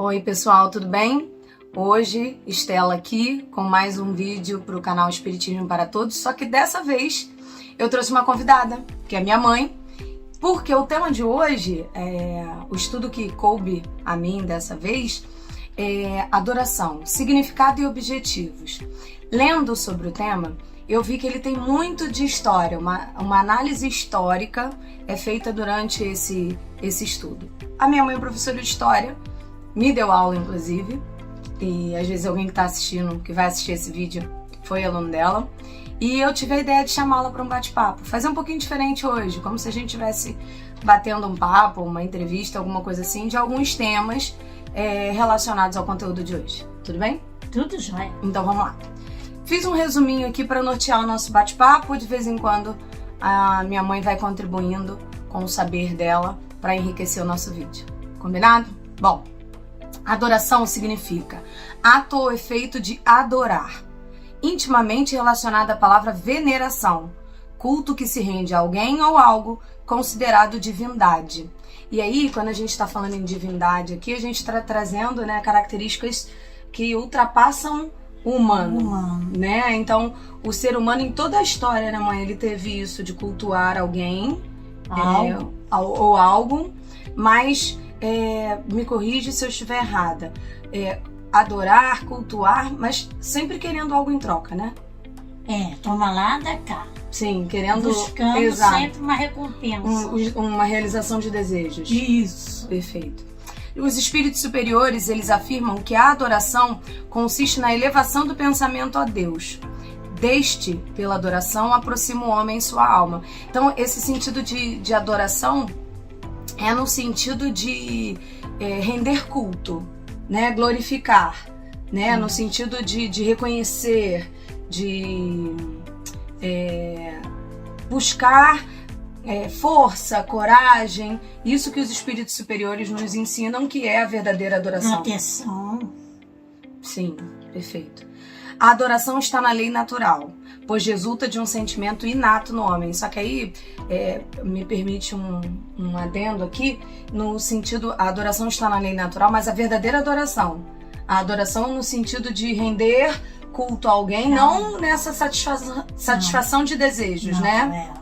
Oi pessoal, tudo bem? Hoje, Estela aqui com mais um vídeo para o canal Espiritismo para Todos, só que dessa vez eu trouxe uma convidada, que é minha mãe, porque o tema de hoje, o estudo que coube a mim dessa vez, é adoração, significado e objetivos. Lendo sobre o tema, eu vi que ele tem muito de história, uma análise histórica é feita durante esse estudo. A minha mãe é professora de história, me deu aula inclusive, e às vezes alguém que está assistindo, que vai assistir esse vídeo, foi aluno dela, e eu tive a ideia de chamá-la para um bate-papo, fazer um pouquinho diferente hoje, como se a gente estivesse batendo um papo, uma entrevista, alguma coisa assim, de alguns temas relacionados ao conteúdo de hoje. Tudo bem? Tudo jóia. Então vamos lá. Fiz um resuminho aqui para nortear o nosso bate-papo, de vez em quando a minha mãe vai contribuindo com o saber dela para enriquecer o nosso vídeo. Combinado? Bom, adoração significa ato ou efeito de adorar, intimamente relacionado à palavra veneração, culto que se rende a alguém ou algo considerado divindade. E aí, quando a gente está falando em divindade aqui, a gente está trazendo, né, características que ultrapassam o humano, né? Então, o ser humano em toda a história, né, mãe, ele teve isso de cultuar alguém ou algo, mas me corrige se eu estiver errada. Adorar, cultuar, mas sempre querendo algo em troca, né? Toma lá, dá cá. Sim, querendo... Buscando sempre uma recompensa. Uma realização de desejos. Isso. Perfeito. Os espíritos superiores, eles afirmam que a adoração consiste na elevação do pensamento a Deus. Deste, pela adoração, aproxima o homem em sua alma. Então, esse sentido de adoração é no sentido de render culto, né? Glorificar, né? No sentido de reconhecer, de buscar força, coragem, isso que os espíritos superiores nos ensinam que é a verdadeira adoração. Proteção. Sim, perfeito. A adoração está na lei natural, pois resulta de um sentimento inato no homem. Só que aí, me permite um adendo aqui, no sentido, a adoração está na lei natural, mas a verdadeira adoração, a adoração no sentido de render culto a alguém, não nessa satisfação de desejos, não, né?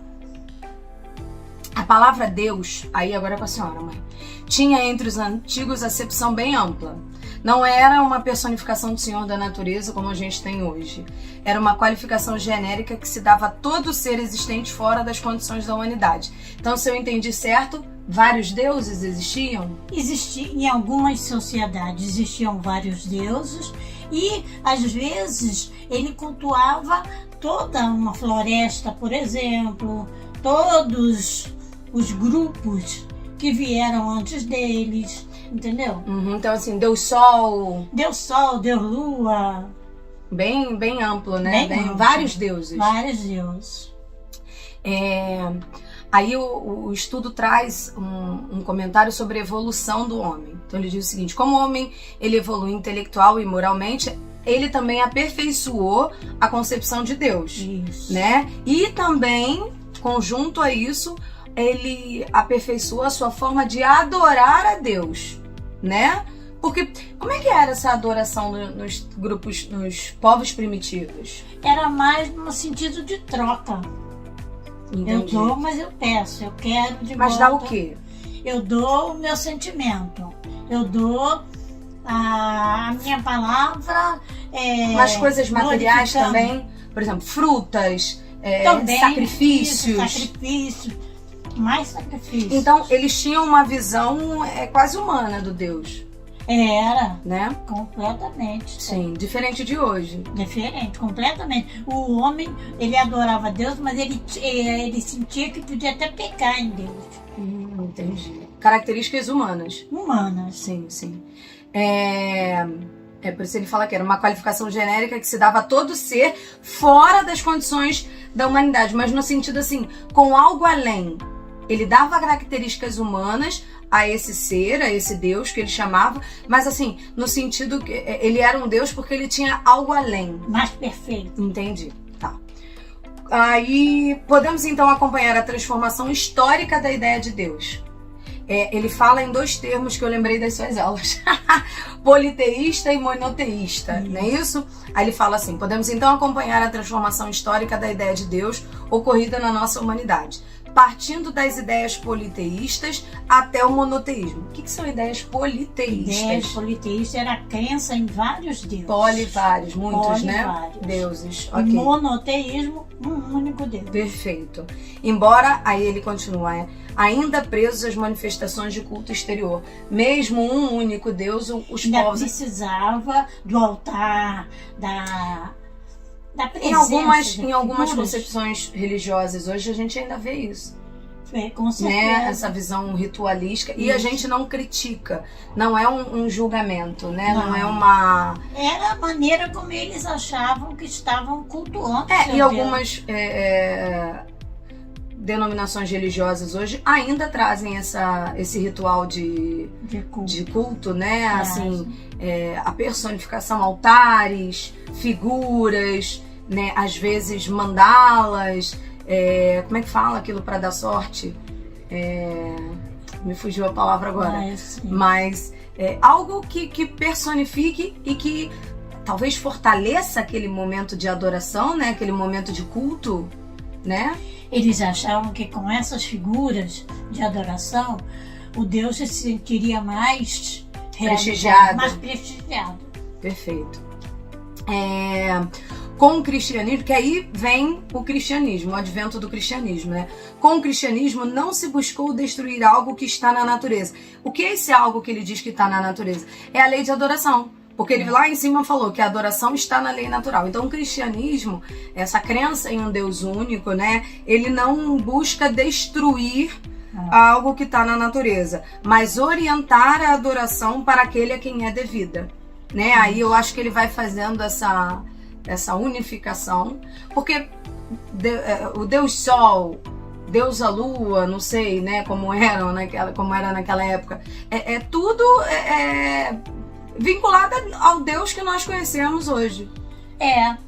A palavra Deus, aí agora é com a senhora, mãe, tinha entre os antigos acepção bem ampla. Não era uma personificação do Senhor da natureza como a gente tem hoje. Era uma qualificação genérica que se dava a todo ser existente fora das condições da humanidade. Então, se eu entendi certo, vários deuses existiam? Em algumas sociedades existiam vários deuses e, às vezes, ele cultuava toda uma floresta, por exemplo, todos os grupos que vieram antes deles, entendeu? Então, assim, Deus Sol... Deus Sol, Deus Lua... Bem amplo, né? Bem amplo. Vários deuses. Vários deuses. Aí o estudo traz um comentário sobre a evolução do homem. Então ele diz o seguinte: como o homem ele evolui intelectual e moralmente, ele também aperfeiçoou a concepção de Deus. Isso. Né? E também, conjunto a isso, ele aperfeiçoou a sua forma de adorar a Deus, né? Porque como é que era essa adoração nos grupos, nos povos primitivos? Era mais no sentido de troca. Entendi. Eu dou, mas eu peço, eu quero de volta. Mas dá o quê? Eu dou o meu sentimento, eu dou a minha palavra. Mas coisas materiais glorificando. também, por exemplo, frutas, Também, sacrifícios. Mais sacrifícios. Então, eles tinham uma visão quase humana do Deus. Era, Né? completamente. Sim, diferente de hoje. Diferente, completamente. O homem, ele adorava Deus, mas ele sentia que podia até pecar em Deus. Entendi. Características humanas. Humanas. Sim. Por isso ele fala que era uma qualificação genérica que se dava a todo ser fora das condições da humanidade, mas no sentido assim, com algo além. Ele dava características humanas a esse ser, a esse Deus que ele chamava, mas assim, no sentido que ele era um Deus porque ele tinha algo além. Mais perfeito. Entendi, tá. Aí podemos então acompanhar a transformação histórica da ideia de Deus. ele fala em dois termos que eu lembrei das suas aulas. Politeísta e monoteísta, não é isso? Aí ele fala assim: podemos então acompanhar a transformação histórica da ideia de Deus ocorrida na nossa humanidade, partindo das ideias politeístas até o monoteísmo. O que são ideias politeístas? Ideias politeístas era a crença em vários deuses. Vários, muitos, né? Deuses. Okay. Monoteísmo, um único Deus. Perfeito. Embora, aí ele continua, ainda presos às manifestações de culto exterior. Mesmo um único Deus, os ainda povos... precisava do altar, da presença. Em algumas concepções religiosas hoje a gente ainda vê isso. Com certeza. Né? Essa visão ritualística. Isso. E a gente não critica. Não é um julgamento, né? Não é uma... Era a maneira como eles achavam que estavam cultuando. E algumas denominações religiosas hoje ainda trazem esse ritual de culto, né? Assim, a personificação, altares, figuras, né? Às vezes mandalas, como é que fala aquilo para dar sorte? Me fugiu a palavra agora. Mas algo que personifique e que talvez fortaleça aquele momento de adoração, né? Aquele momento de culto, né? Eles achavam que com essas figuras de adoração, o Deus se sentiria mais prestigiado. Mais prestigiado. Perfeito. Com o cristianismo, que aí vem o cristianismo, o advento do cristianismo, né? Com o cristianismo não se buscou destruir algo que está na natureza. O que é esse algo que ele diz que está na natureza? É a lei de adoração. Porque ele lá em cima falou que a adoração está na lei natural. Então o cristianismo, essa crença em um Deus único, né? Ele não busca destruir algo que está na natureza, mas orientar a adoração para aquele a quem é devida, né? Aí eu acho que ele vai fazendo essa unificação, porque o Deus Sol, Deus a Lua, não sei, né? Como era naquela época, tudo vinculada ao Deus que nós conhecemos hoje.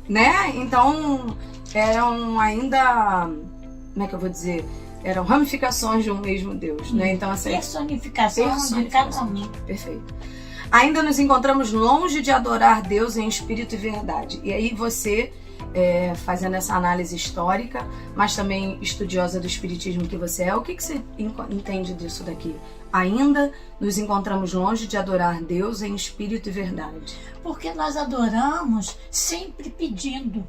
Né? Então, eram ainda... Como é que eu vou dizer? Eram ramificações de um mesmo Deus, né? Então, assim... Personificação de cada um. Perfeito. Ainda nos encontramos longe de adorar Deus em espírito e verdade. E aí você, fazendo essa análise histórica, mas também estudiosa do espiritismo que você é, o que você entende disso daqui? Ainda nos encontramos longe de adorar Deus em espírito e verdade. Porque nós adoramos sempre pedindo.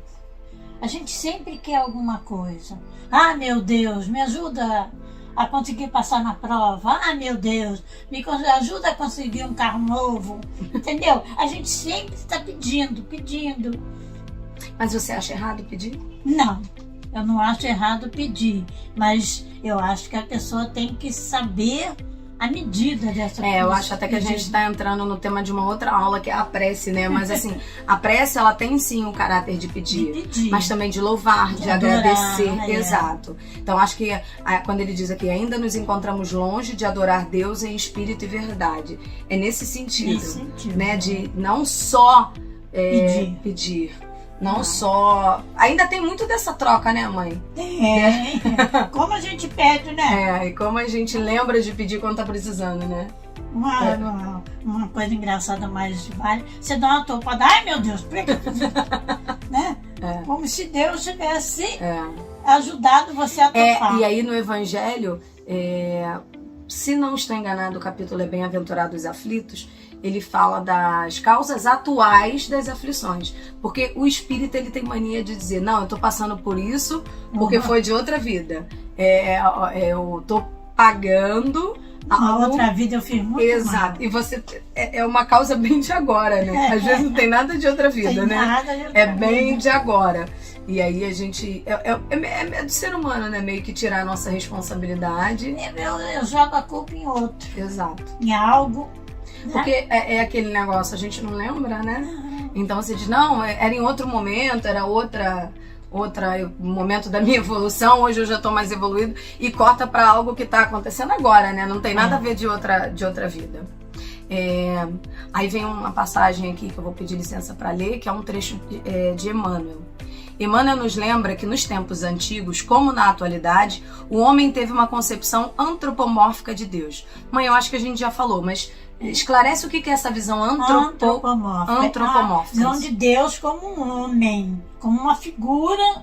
A gente sempre quer alguma coisa. Ah, meu Deus, me ajuda a conseguir passar na prova. Ah, meu Deus, me ajuda a conseguir um carro novo. Entendeu? A gente sempre está pedindo. Mas você acha errado pedir? Não, eu não acho errado pedir. Mas eu acho que a pessoa tem que saber a medida dessa coisa. Eu acho até que a gente está entrando no tema de uma outra aula, que é a prece, né? Mas assim, a prece, ela tem sim o caráter de pedir, mas também de louvar, de agradecer. Exato. Então acho que quando ele diz aqui, ainda nos encontramos longe de adorar Deus em espírito e verdade. É nesse sentido, né? De não só pedir. Não só... Ainda tem muito dessa troca, né, mãe? Como a gente pede, né? E como a gente lembra de pedir quando tá precisando, né? Uma coisa engraçada mais vale. Você dá uma topada, ai meu Deus, né? Como se Deus tivesse ajudado você a topar. E aí no Evangelho, se não estou enganado, o capítulo é Bem-aventurados aflitos, ele fala das causas atuais das aflições. Porque o espírita, ele tem mania de dizer, não, eu tô passando por isso porque foi de outra vida. Eu tô pagando... Na outra vida eu fiz muito Exato. mal. E você... É uma causa bem de agora, né? Às vezes não tem nada de outra vida, né? Nada de outra bem vida. de agora. E aí a gente... É do ser humano, né? Meio que tirar a nossa responsabilidade. Eu jogo a culpa em outro. Exato. Em algo... Porque é aquele negócio, a gente não lembra, né? Então você diz, não, era em outro momento, era outra momento da minha evolução, hoje eu já tô mais evoluído, e corta para algo que tá acontecendo agora, né? Não tem nada a ver de outra vida. Aí vem uma passagem aqui que eu vou pedir licença para ler, que é um trecho de Emmanuel. Emmanuel nos lembra que nos tempos antigos, como na atualidade, o homem teve uma concepção antropomórfica de Deus. Mãe, eu acho que a gente já falou, mas esclarece o que é essa visão antropomórfica. A visão de Deus como um homem, como uma figura,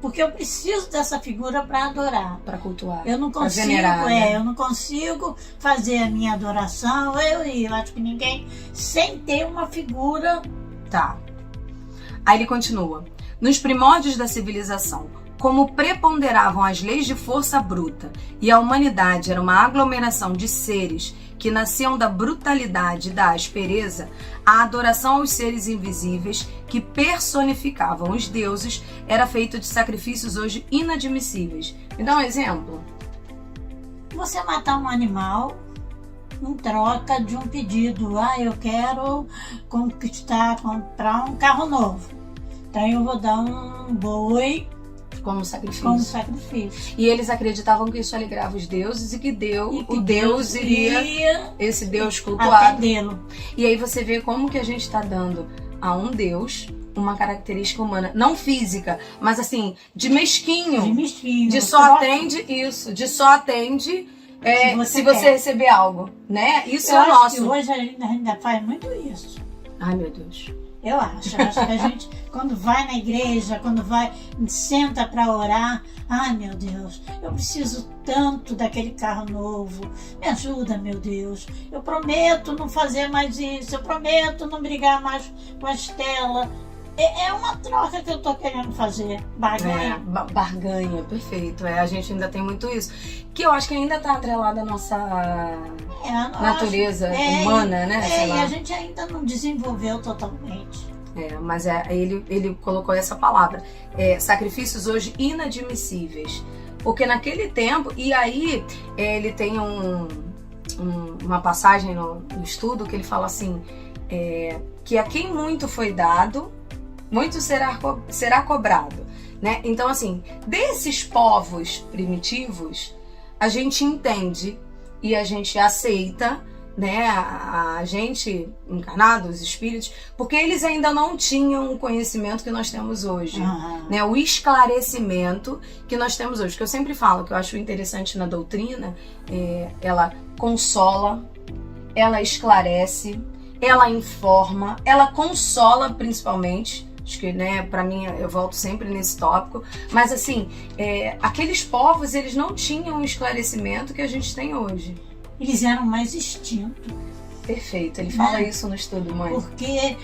porque eu preciso dessa figura para adorar, para cultuar, eu não consigo, venerar, né? Eu não consigo fazer a minha adoração, eu acho que ninguém, sem ter uma figura. Tá. Aí ele continua. Nos primórdios da civilização, como preponderavam as leis de força bruta e a humanidade era uma aglomeração de seres que nasciam da brutalidade e da aspereza, a adoração aos seres invisíveis que personificavam os deuses era feita de sacrifícios hoje inadmissíveis. Me dá um exemplo? Você matar um animal em troca de um pedido. Eu quero comprar um carro novo. Então eu vou dar um boi como sacrifício. E eles acreditavam que isso alegrava os deuses e que o Deus iria, esse Deus cultuado, atendê-lo. E aí você vê como que a gente está dando a um Deus uma característica humana, não física, mas assim, de mesquinho. De só atende isso, de só atende se você receber algo, né? Isso é o nosso. Que hoje ainda faz muito isso. Ai, meu Deus. Eu acho que a gente, quando vai na igreja, quando senta para orar, ai meu Deus, eu preciso tanto daquele carro novo, me ajuda, meu Deus, eu prometo não fazer mais isso, eu prometo não brigar mais com a Estela. É uma troca que eu tô querendo fazer, barganha. Barganha, perfeito. A gente ainda tem muito isso, que eu acho que ainda tá atrelada à nossa natureza humana, né? E a gente ainda não desenvolveu totalmente. Mas ele colocou essa palavra, sacrifícios hoje inadmissíveis. Porque naquele tempo, e aí ele tem uma passagem no estudo que ele fala assim, que a quem muito foi dado, muito será cobrado, né? Então, assim, desses povos primitivos, a gente entende e a gente aceita, né? A gente encarnado, os espíritos, porque eles ainda não tinham o conhecimento que nós temos hoje, né? O esclarecimento que nós temos hoje. Que eu sempre falo, que eu acho interessante na doutrina, ela consola, ela esclarece, ela informa, ela consola principalmente. Acho que, né, pra mim, eu volto sempre nesse tópico. Mas, assim, aqueles povos, eles não tinham o esclarecimento que a gente tem hoje. Eles eram mais extintos. Perfeito, ele fala isso no estudo, mãe. Porque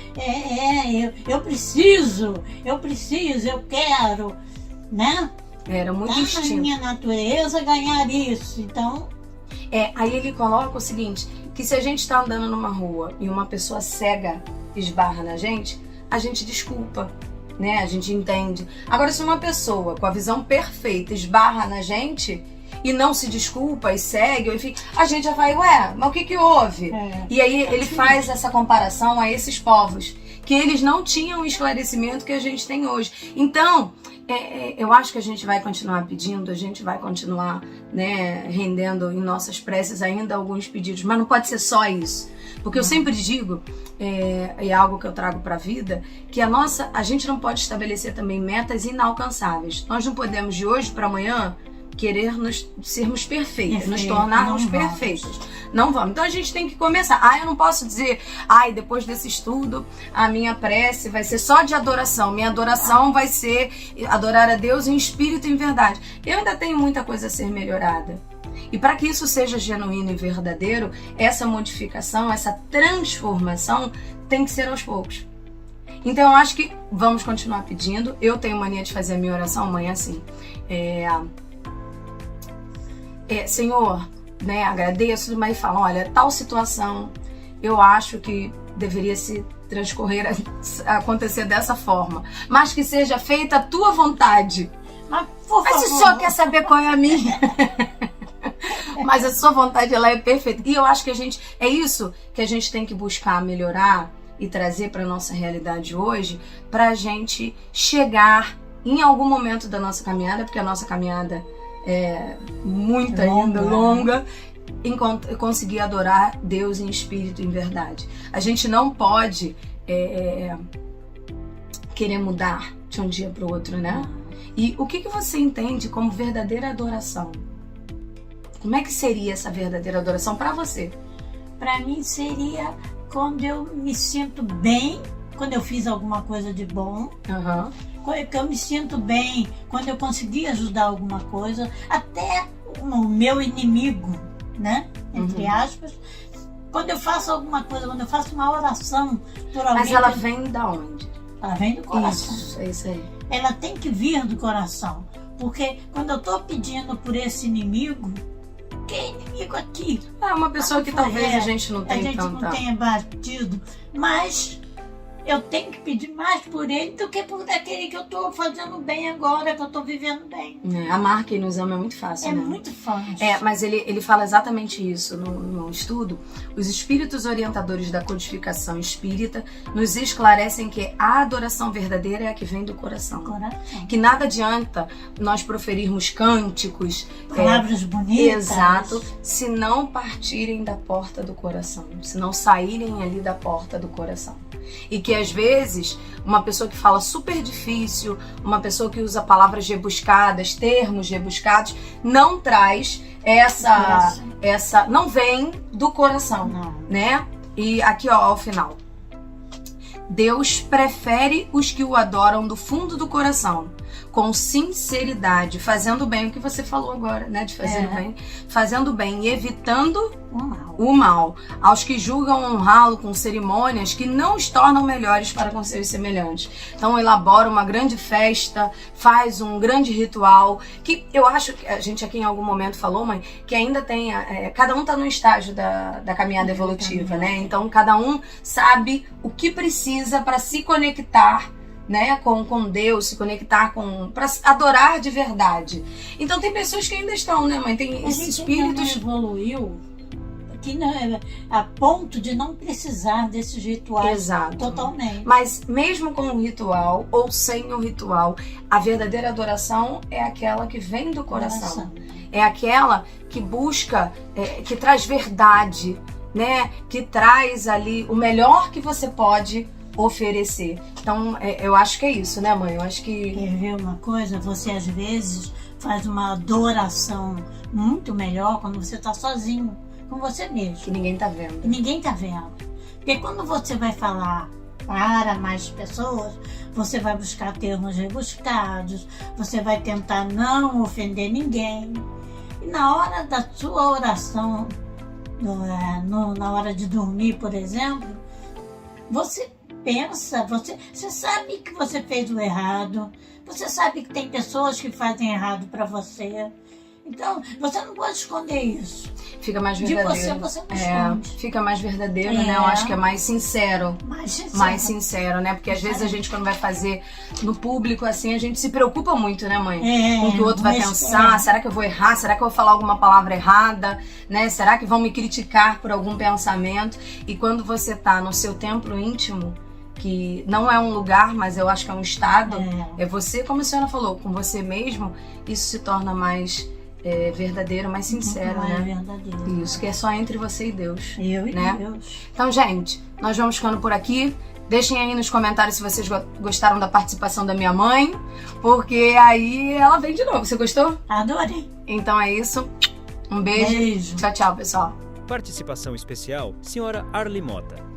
eu preciso, eu quero, né? Era muito instinto. Na minha natureza ganhar isso, então... Aí ele coloca o seguinte, que se a gente tá andando numa rua e uma pessoa cega esbarra na gente desculpa, né? A gente entende. Agora, se uma pessoa com a visão perfeita esbarra na gente e não se desculpa e segue, enfim, a gente já vai, mas o que houve? E aí ele faz essa comparação a esses povos, que eles não tinham o esclarecimento que a gente tem hoje. Então, eu acho que a gente vai continuar pedindo, a gente vai continuar, né, rendendo em nossas preces ainda alguns pedidos, mas não pode ser só isso. Porque eu sempre digo, é algo que eu trago para a vida, que a gente não pode estabelecer também metas inalcançáveis. Nós não podemos de hoje para amanhã querer sermos perfeitos, nos tornarmos perfeitos. Não vamos. Então a gente tem que começar. Eu não posso dizer, depois desse estudo, a minha prece vai ser só de adoração. Minha adoração vai ser adorar a Deus em espírito e em verdade. Eu ainda tenho muita coisa a ser melhorada. E para que isso seja genuíno e verdadeiro, essa modificação, essa transformação tem que ser aos poucos. Então eu acho que vamos continuar pedindo. Eu tenho mania de fazer a minha oração, mãe, assim. Senhor, né, agradeço, mas fala, olha, tal situação, eu acho que deveria se acontecer dessa forma. Mas que seja feita a tua vontade. Mas se o senhor quer saber qual é a minha... Mas a sua vontade, ela é perfeita. E eu acho que é isso que a gente tem que buscar melhorar e trazer para nossa realidade hoje, para a gente chegar em algum momento da nossa caminhada, porque a nossa caminhada é muito ainda longa, conseguir adorar Deus em espírito e em verdade. A gente não pode querer mudar de um dia para o outro, né? E o que você entende como verdadeira adoração? Como é que seria essa verdadeira adoração para você? Para mim seria quando eu me sinto bem, quando eu fiz alguma coisa de bom. Que eu me sinto bem quando eu consegui ajudar alguma coisa, até o meu inimigo, né? Entre aspas. Quando eu faço alguma coisa, quando eu faço uma oração por alguém... Mas ela vem da onde? Ela vem do coração. Isso, é isso aí. Ela tem que vir do coração. Porque quando eu tô pedindo por esse inimigo, que é inimigo aqui? É uma pessoa que talvez a gente não tenha não tenha batido, mas eu tenho que pedir mais por ele do que por aquele que eu tô fazendo bem agora, que eu tô vivendo bem. Amar quem nos ama é muito fácil, né? É muito fácil. Mas ele fala exatamente isso no estudo. Os espíritos orientadores da codificação espírita nos esclarecem que a adoração verdadeira é a que vem do coração. Que nada adianta nós proferirmos cânticos, palavras bonitas. Exato, se não partirem da porta do coração, se não saírem ali da porta do coração. E que às vezes uma pessoa que fala super difícil, uma pessoa que usa palavras rebuscadas, termos rebuscados, não traz essa não vem do coração, né? E aqui ó, ao final, Deus prefere os que o adoram do fundo do coração, com sinceridade, fazendo bem, o que você falou agora, né? De fazer bem, fazendo bem e evitando o mal. Aos que julgam honrá-lo com cerimônias que não os tornam melhores para com seus semelhantes. Então elabora uma grande festa, faz um grande ritual, que eu acho que a gente aqui em algum momento falou, mãe, que ainda tem, cada um tá no estágio da caminhada evolutiva, né? Então cada um sabe o que precisa para se conectar, né, com Deus, se conectar para adorar de verdade. Então tem pessoas que ainda estão, né, mãe? Tem esses espíritos. Evoluiu que a ponto de não precisar desses rituais. Exato. Totalmente. Mas mesmo com o ritual ou sem o ritual, a verdadeira adoração é aquela que vem do coração. É aquela que busca, que traz verdade, né? Que traz ali o melhor que você pode oferecer. Então, eu acho que é isso, né, mãe? Eu acho que... Quer ver uma coisa? Você, às vezes, faz uma adoração muito melhor quando você tá sozinho, com você mesmo. Que ninguém tá vendo. Ninguém tá vendo. Porque quando você vai falar para mais pessoas, você vai buscar termos rebuscados, você vai tentar não ofender ninguém. E na hora da sua oração, na hora de dormir, por exemplo, você pensa, você sabe que você fez o errado, você sabe que tem pessoas que fazem errado para você. Então, você não pode esconder isso. Fica mais verdadeiro. De você não esconde. Fica mais verdadeiro, né? Eu acho que é mais sincero. Mais sincero, né? Porque às vezes a gente, quando vai fazer no público, assim, a gente se preocupa muito, né, mãe? Com o que o outro vai pensar. Será que eu vou errar? Será que eu vou falar alguma palavra errada? Né? Será que vão me criticar por algum pensamento? E quando você tá no seu templo íntimo, que não é um lugar, mas eu acho que é um estado, é você, como a senhora falou, com você mesmo, isso se torna mais verdadeiro, mais sincero, né? Verdadeiro. Isso, que é só entre você e Deus. Eu e né? Deus. Então, gente, nós vamos ficando por aqui. Deixem aí nos comentários se vocês gostaram da participação da minha mãe, porque aí ela vem de novo. Você gostou? Adorei. Então é isso. Um beijo. Beijo. Tchau, tchau, pessoal. Participação especial, Sra. Arly Mota.